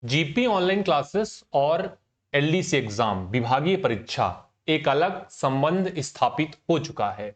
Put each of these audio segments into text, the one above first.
GP online classes और LDC exam विभागीय परीक्षा एक अलग संबंध स्थापित हो चुका है।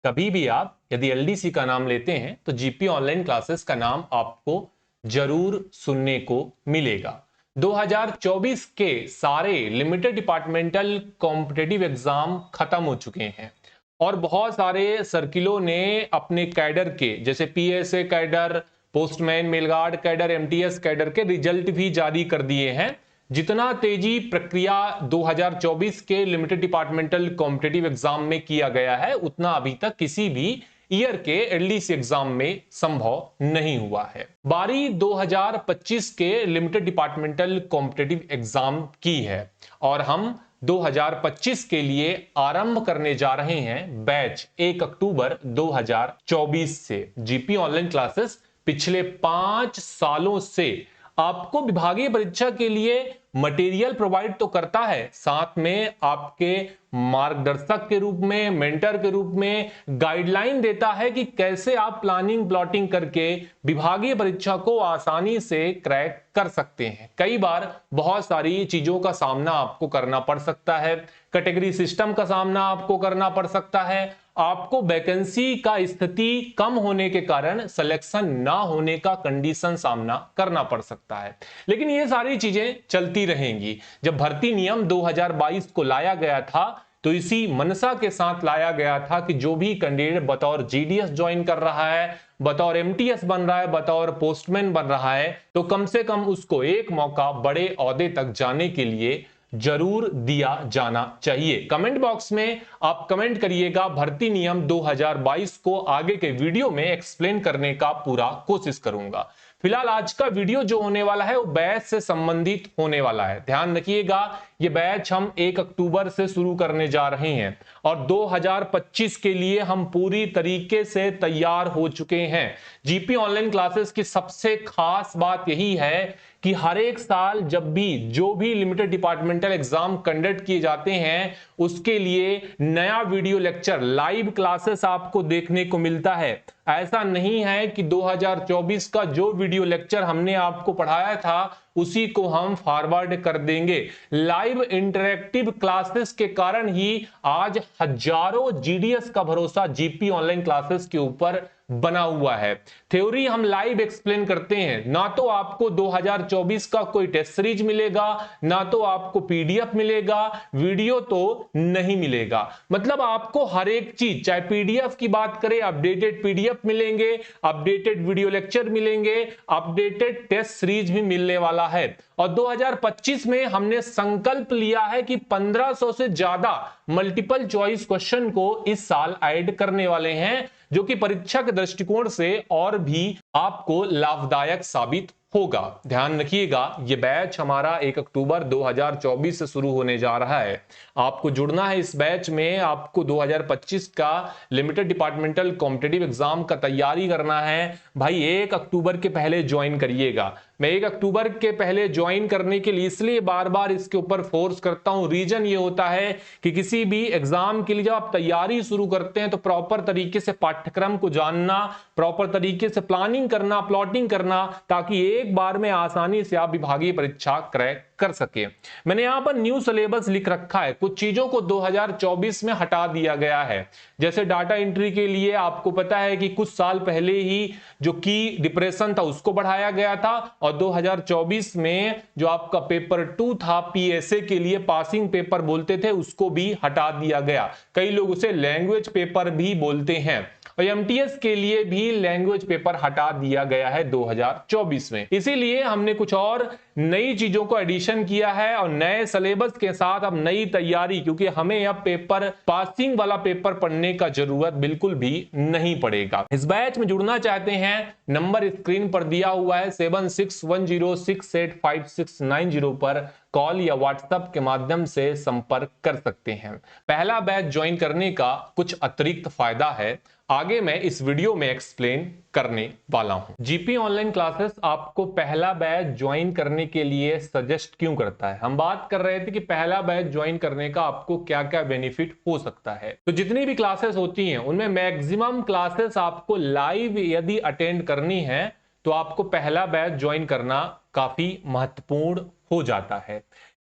कभी भी आप यदि एलडीसी का नाम लेते हैं तो जीपी ऑनलाइन क्लासेस का नाम आपको जरूर सुनने को मिलेगा। 2024 के सारे लिमिटेड डिपार्टमेंटल कॉम्पिटिटिव एग्जाम खत्म हो चुके हैं और बहुत सारे सर्किलों ने अपने कैडर के जैसे PSA cadre, postman, mail guard cadre, MTS cadre के रिजल्ट भी जारी कर दिए हैं। जितना तेजी प्रक्रिया 2024 के लिमिटेड डिपार्टमेंटल कॉम्पिटिटिव एग्जाम में किया गया है उतना अभी तक किसी भी ईयर के एलडीसी एग्जाम में संभव नहीं हुआ है। बारी 2025 के लिमिटेड डिपार्टमेंटल कॉम्पिटिटिव एग्जाम की है और हम 2025 के लिए आरंभ करने जा रहे हैं बैच 1 अक्टूबर 2024 से। जीपी ऑनलाइन क्लासेस पिछले 5 सालों से आपको विभागीय परीक्षा के लिए मटेरियल प्रोवाइड तो करता है, साथ में आपके मार्गदर्शक के रूप में, मेंटर के रूप में गाइडलाइन देता है कि कैसे आप प्लानिंग प्लॉटिंग करके विभागीय परीक्षा को आसानी से क्रैक कर सकते हैं। कई बार बहुत सारी चीजों का सामना आपको करना पड़ सकता है, कैटेगरी सिस्टम का सामना आपको करना पड़ सकता है, आपको वैकेंसी का स्थिति कम होने के कारण सिलेक्शन ना होने का कंडीशन सामना करना पड़ सकता है। लेकिन ये सारी चीजें चलती रहेंगी। जब भर्ती नियम 2022 को लाया गया था तो इसी मनसा के साथ लाया गया था कि जो भी कैंडिडेट बतौर जीडीएस ज्वाइन कर रहा है, बतौर एमटीएस बन रहा है, बतौर पोस्टमैन बन रहा है, तो कम से कम उसको एक मौका बड़े ओहदे तक जाने के लिए जरूर दिया जाना चाहिए। कमेंट बॉक्स में आप कमेंट करिएगा, भर्ती नियम 2022 को आगे के वीडियो में एक्सप्लेन करने का पूरा कोशिश करूंगा। फिलहाल आज का वीडियो जो होने वाला है वो बैच से संबंधित होने वाला है। ध्यान रखिएगा, ये बैच हम 1 अक्टूबर से शुरू करने जा रहे हैं और 2025 के लिए हम पूरी तरीके से तैयार हो चुके हैं। जीपी ऑनलाइन क्लासेस की सबसे खास बात यही है कि हर एक साल जब भी जो भी लिमिटेड डिपार्टमेंटल एग्जाम कंडक्ट किए जाते हैं उसके लिए नया वीडियो लेक्चर, लाइव क्लासेस आपको देखने को मिलता है। ऐसा नहीं है कि 2024 का जो वीडियो लेक्चर हमने आपको पढ़ाया था उसी को हम फॉरवर्ड कर देंगे। लाइव इंटरेक्टिव क्लासेस के कारण ही आज हजारों जीडीएस का भरोसा जीपी ऑनलाइन क्लासेस के ऊपर बना हुआ है। थ्योरी हम लाइव एक्सप्लेन करते हैं, ना तो आपको 2024 का कोई टेस्ट सीरीज मिलेगा, ना तो आपको पीडीएफ मिलेगा, वीडियो तो नहीं मिलेगा। मतलब आपको हर एक चीज, चाहे पीडीएफ की बात करें, अपडेटेड पीडीएफ मिलेंगे, अपडेटेड वीडियो लेक्चर मिलेंगे, अपडेटेड टेस्ट सीरीज भी मिलने वाला है। और 2025 में हमने संकल्प लिया है कि 1500 से ज्यादा मल्टीपल चॉइस क्वेश्चन को इस साल ऐड करने वाले हैं, जो कि परीक्षा के दृष्टिकोण से और भी आपको लाभदायक साबित होगा। ध्यान रखिएगा, यह बैच हमारा 1 अक्टूबर 2024 से शुरू होने जा रहा है। आपको जुड़ना है इस बैच में, आपको 2025 का लिमिटेड डिपार्टमेंटल कॉम्पिटिटिव एग्जाम का तैयारी करना है। भाई 1 अक्टूबर के पहले ज्वाइन करिएगा। मैं 1 अक्टूबर के पहले ज्वाइन करने के लिए इसलिए बार बार इसके ऊपर फोर्स करता हूं, रीजन ये होता है कि किसी भी एग्जाम के लिए जब आप तैयारी शुरू करते हैं तो प्रॉपर तरीके से पाठ्यक्रम को जानना, प्रॉपर तरीके से प्लानिंग करना, प्लॉटिंग करना, ताकि एक बार में आसानी से आप विभागीय परीक्षा क्रैक कर सके। मैंने यहां पर न्यू सिलेबस लिख रखा है, कुछ चीजों को 2024 में हटा दिया गया है। जैसे डाटा एंट्री के लिए आपको पता है कि कुछ साल पहले ही जो की डिप्रेशन था उसको बढ़ाया गया था और 2024 में जो आपका पेपर 2 था, पीएसए के लिए पासिंग पेपर बोलते थे, उसको भी हटा दिया गया। कई लोग उसे लैंग्वेज पेपर भी बोलते हैं और एमटीएस के लिए भी लैंग्वेज पेपर हटा दिया गया है 2024 में। इसीलिए हमने कुछ और नई चीजों को एडिशन किया है और नए सिलेबस के साथ अब नई तैयारी, क्योंकि हमें अब पेपर पासिंग वाला पेपर पढ़ने का जरूरत बिल्कुल भी नहीं पड़ेगा। इस बैच में जुड़ना चाहते हैं, नंबर स्क्रीन पर दिया हुआ है 7610685690 पर कॉल या व्हाट्सएप के माध्यम से संपर्क कर सकते हैं। पहला बैच ज्वाइन करने का कुछ अतिरिक्त फायदा है, आगे मैं इस वीडियो में एक्सप्लेन करने वाला हूं। जीपी ऑनलाइन क्लासेस आपको पहला बैच ज्वाइन करने के लिए सजेस्ट क्यों करता है। हम बात कर रहे थे कि पहला बैच ज्वाइन करने का आपको क्या क्या बेनिफिट हो सकता है। तो जितनी भी क्लासेस होती हैं उनमें मैक्सिमम क्लासेस आपको लाइव यदि अटेंड करनी है तो आपको पहला बैच ज्वाइन करना काफी महत्वपूर्ण हो जाता है।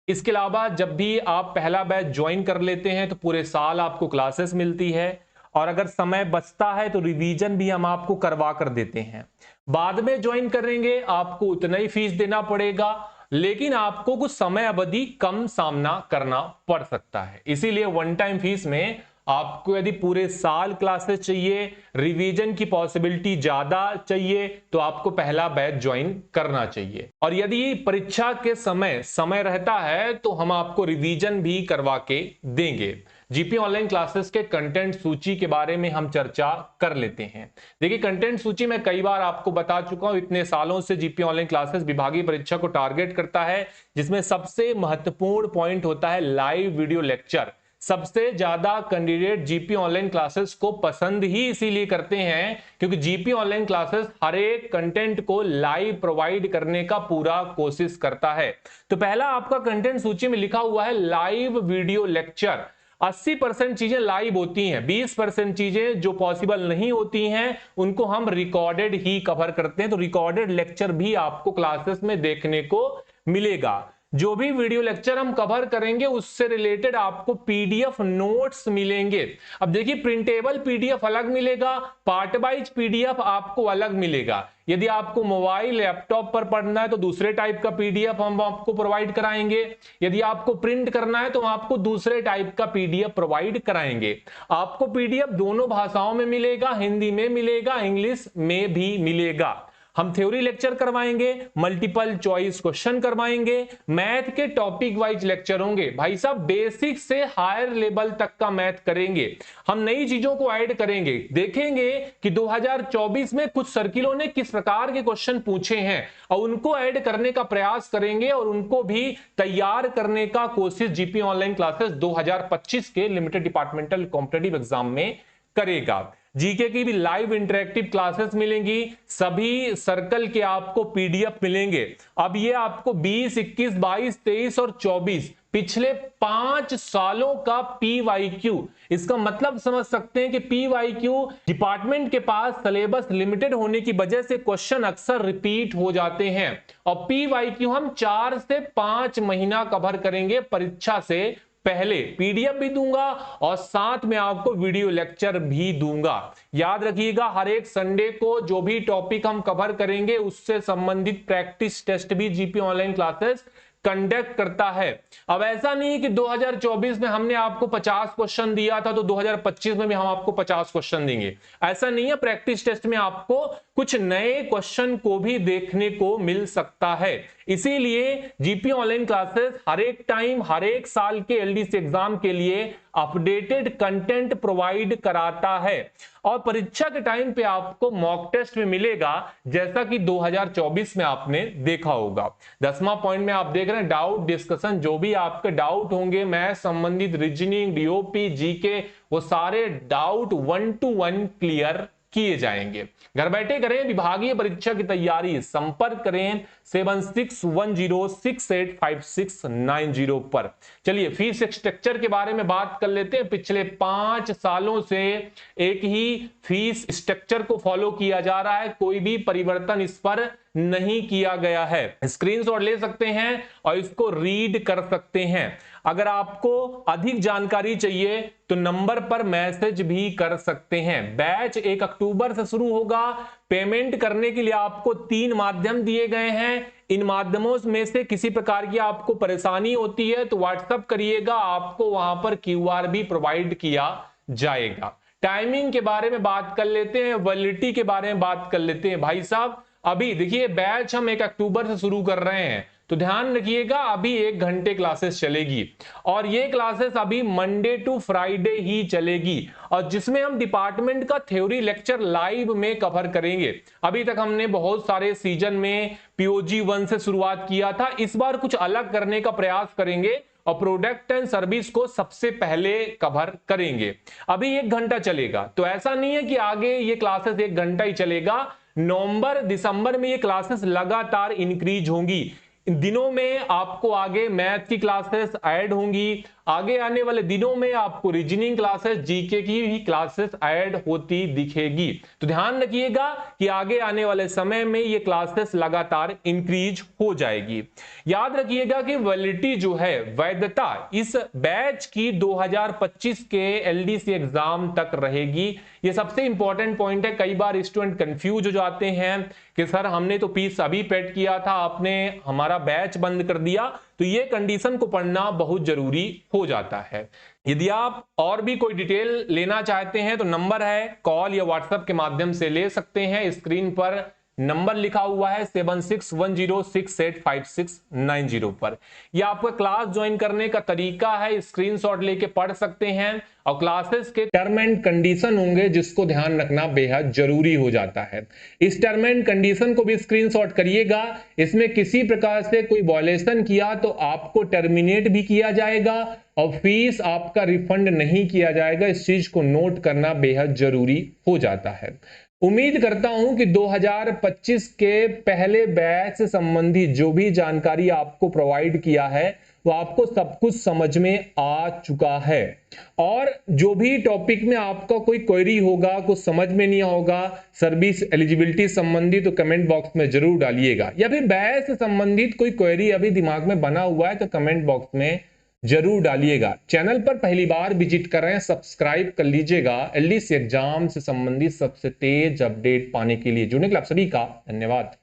इसके अलावा जब भी आप पहला बैच ज्वाइन कर लेते हैं तो पूरे साल आपको क्लासेस मिलती है, और अगर समय बचता है तो रिवीजन भी हम आपको करवा कर देते हैं। बाद में ज्वाइन करेंगे आपको उतना ही फीस देना पड़ेगा, लेकिन आपको कुछ समय अवधि कम सामना करना पड़ सकता है। इसीलिए वन टाइम फीस में आपको यदि पूरे साल क्लासेस चाहिए, रिवीजन की पॉसिबिलिटी ज्यादा चाहिए, तो आपको पहला बैच ज्वाइन करना चाहिए। और यदि परीक्षा के समय रहता है तो हम आपको रिवीजन भी करवा के देंगे। जीपी ऑनलाइन क्लासेस के कंटेंट सूची के बारे में हम चर्चा कर लेते हैं। देखिए, कंटेंट सूची में कई बार आपको बता चुका हूं, इतने सालों से जीपी ऑनलाइन क्लासेस विभागीय परीक्षा को टारगेट करता है, जिसमें सबसे महत्वपूर्ण पॉइंट होता है लाइव वीडियो लेक्चर। सबसे ज्यादा कैंडिडेट जीपी ऑनलाइन क्लासेस को पसंद ही इसीलिए करते हैं क्योंकि जीपी ऑनलाइन क्लासेस हर एक कंटेंट को लाइव प्रोवाइड करने का पूरा कोशिश करता है। तो पहला आपका कंटेंट सूची में लिखा हुआ है लाइव वीडियो लेक्चर। 80% चीजें लाइव होती हैं, 20% चीजें जो पॉसिबल नहीं होती हैं उनको हम रिकॉर्डेड ही कवर करते हैं। तो रिकॉर्डेड लेक्चर भी आपको क्लासेस में देखने को मिलेगा। जो भी वीडियो लेक्चर हम कवर करेंगे उससे रिलेटेड आपको पीडीएफ नोट्स मिलेंगे। अब देखिए, प्रिंटेबल पीडीएफ अलग मिलेगा, पार्ट वाइज पीडीएफ आपको अलग मिलेगा। यदि आपको मोबाइल लैपटॉप पर पढ़ना है तो दूसरे टाइप का पीडीएफ हम आपको प्रोवाइड कराएंगे। यदि आपको प्रिंट करना है तो आपको दूसरे टाइप का पीडीएफ प्रोवाइड कराएंगे। आपको पीडीएफ दोनों भाषाओं में मिलेगा, हिंदी में मिलेगा, इंग्लिश में भी मिलेगा। हम थ्योरी लेक्चर करवाएंगे, मल्टीपल चॉइस क्वेश्चन करवाएंगे, मैथ के टॉपिक वाइज लेक्चर होंगे। भाई साहब, बेसिक से हायर लेवल तक का मैथ करेंगे। हम नई चीजों को ऐड करेंगे, देखेंगे कि 2024 में कुछ सर्किलों ने किस प्रकार के क्वेश्चन पूछे हैं और उनको ऐड करने का प्रयास करेंगे और उनको भी तैयार करने का कोशिश जीपी ऑनलाइन क्लासेस 2025 के लिमिटेड डिपार्टमेंटल कॉम्पिटिटिव एग्जाम में करेगा। जीके की भी लाइव इंटरेक्टिव क्लासेस मिलेंगी, सभी सर्कल के आपको पीडीएफ मिलेंगे। अब ये आपको 20, 21, 22, 23 और 24 पिछले 5 सालों का पीवाईक्यू, इसका मतलब समझ सकते हैं कि पीवाईक्यू डिपार्टमेंट के पास सिलेबस लिमिटेड होने की वजह से क्वेश्चन अक्सर रिपीट हो जाते हैं, और पीवाईक्यू हम 4 से 5 महीना कवर करेंगे परीक्षा से पहले। पीडीएफ भी दूंगा और साथ में आपको वीडियो लेक्चर भी दूंगा। याद रखिएगा, हर एक संडे को जो भी टॉपिक हम कवर करेंगे उससे संबंधित प्रैक्टिस टेस्ट भी जीपी ऑनलाइन क्लासेस कंडक्ट करता है। अब ऐसा नहीं है कि 2024 में हमने आपको 50 क्वेश्चन दिया था तो 2025 में भी हम आपको 50 क्वेश्चन देंगे, ऐसा नहीं है। प्रैक्टिस टेस्ट में आपको कुछ नए क्वेश्चन को भी देखने को मिल सकता है। इसीलिए जीपी ऑनलाइन क्लासेस हर एक टाइम, हर एक साल के एलडीसी एग्जाम के लिए अपडेटेड कंटेंट प्रोवाइड कराता है, और परीक्षा के टाइम पे आपको मॉक टेस्ट में मिलेगा, जैसा कि 2024 में आपने देखा होगा। 10वां पॉइंट में आप देख रहे हैं डाउट डिस्कशन। जो भी आपके डाउट होंगे मैथ संबंधित, रीजनिंग, डीओपी, जीके, वो सारे डाउट 1 to 1 क्लियर किए जाएंगे। घर बैठे करें विभागीय परीक्षा की तैयारी, संपर्क करें 7610685690 पर। चलिए, फीस स्ट्रक्चर के बारे में बात कर लेते हैं। पिछले 5 सालों से एक ही फीस स्ट्रक्चर को फॉलो किया जा रहा है, कोई भी परिवर्तन इस पर नहीं किया गया है। स्क्रीनशॉट ले सकते हैं और इसको रीड कर सकते हैं। अगर आपको अधिक जानकारी चाहिए तो नंबर पर मैसेज भी कर सकते हैं। बैच 1 अक्टूबर से शुरू होगा। पेमेंट करने के लिए आपको 3 माध्यम दिए गए हैं। इन माध्यमों में से किसी प्रकार की आपको परेशानी होती है तो व्हाट्सएप करिएगा, आपको वहां पर क्यूआर भी प्रोवाइड किया जाएगा। टाइमिंग के बारे में बात कर लेते हैं, वैलिडिटी के बारे में बात कर लेते हैं। भाई साहब, अभी देखिए, बैच हम 1 अक्टूबर से शुरू कर रहे हैं तो ध्यान रखिएगा, अभी 1 घंटे क्लासेस चलेगी और ये क्लासेस अभी मंडे टू फ्राइडे ही चलेगी, और जिसमें हम डिपार्टमेंट का थ्योरी लेक्चर लाइव में कवर करेंगे। अभी तक हमने बहुत सारे सीजन में पीओजी 1 से शुरुआत किया था, इस बार कुछ अलग करने का प्रयास करेंगे और प्रोडक्ट एंड सर्विस को सबसे पहले कवर करेंगे। अभी 1 घंटा चलेगा, तो ऐसा नहीं है कि आगे ये क्लासेस 1 घंटा ही चलेगा। नवंबर दिसंबर में ये क्लासेस लगातार इंक्रीज होंगी। दिनों में आपको आगे मैथ की क्लासेस ऐड होंगी, आगे आने वाले दिनों में आपको रीजनिंग क्लासेस, जीके की भी क्लासेस ऐड होती दिखेगी। तो ध्यान रखिएगा कि आगे आने वाले समय में ये क्लासेस लगातार इंक्रीज हो जाएगी। याद रखिएगा कि वैलिडिटी जो है, वैधता इस बैच की 2025 के एलडीसी एग्जाम तक रहेगी। ये सबसे इंपॉर्टेंट पॉइंट है। कई बार स्टूडेंट कंफ्यूज हो जाते हैं कि सर हमने तो फीस अभी पेड किया था, आपने हमारा बैच बंद कर दिया। तो ये कंडीशन को पढ़ना बहुत जरूरी हो जाता है। यदि आप और भी कोई डिटेल लेना चाहते हैं तो नंबर है, कॉल या व्हाट्सएप के माध्यम से ले सकते हैं। स्क्रीन पर नंबर लिखा हुआ है 7610685690 पर। यह आपका क्लास ज्वाइन करने का तरीका है, स्क्रीनशॉट लेके पढ़ सकते हैं। और क्लासेस के टर्म एंड कंडीशन होंगे जिसको ध्यान रखना बेहद जरूरी हो जाता है। इस टर्म एंड कंडीशन को भी स्क्रीनशॉट करिएगा। इसमें किसी प्रकार से कोई वायलेशन किया तो आपको टर्मिनेट भी किया जाएगा और फीस आपका रिफंड नहीं किया जाएगा। इस चीज को नोट करना बेहद जरूरी हो जाता है। उम्मीद करता हूं कि 2025 के पहले बैच से संबंधित जो भी जानकारी आपको प्रोवाइड किया है वो आपको सब कुछ समझ में आ चुका है। और जो भी टॉपिक में आपका कोई क्वेरी होगा, कुछ समझ में नहीं होगा सर्विस एलिजिबिलिटी संबंधित, तो कमेंट बॉक्स में जरूर डालिएगा। या फिर बैच से संबंधित कोई क्वेरी अभी दिमाग में बना हुआ है तो कमेंट बॉक्स में जरूर डालिएगा। चैनल पर पहली बार विजिट कर रहे हैं, सब्सक्राइब कर लीजिएगा एलडीसी एग्जाम से संबंधित सबसे तेज अपडेट पाने के लिए। जुड़ने के लिए आप सभी का धन्यवाद।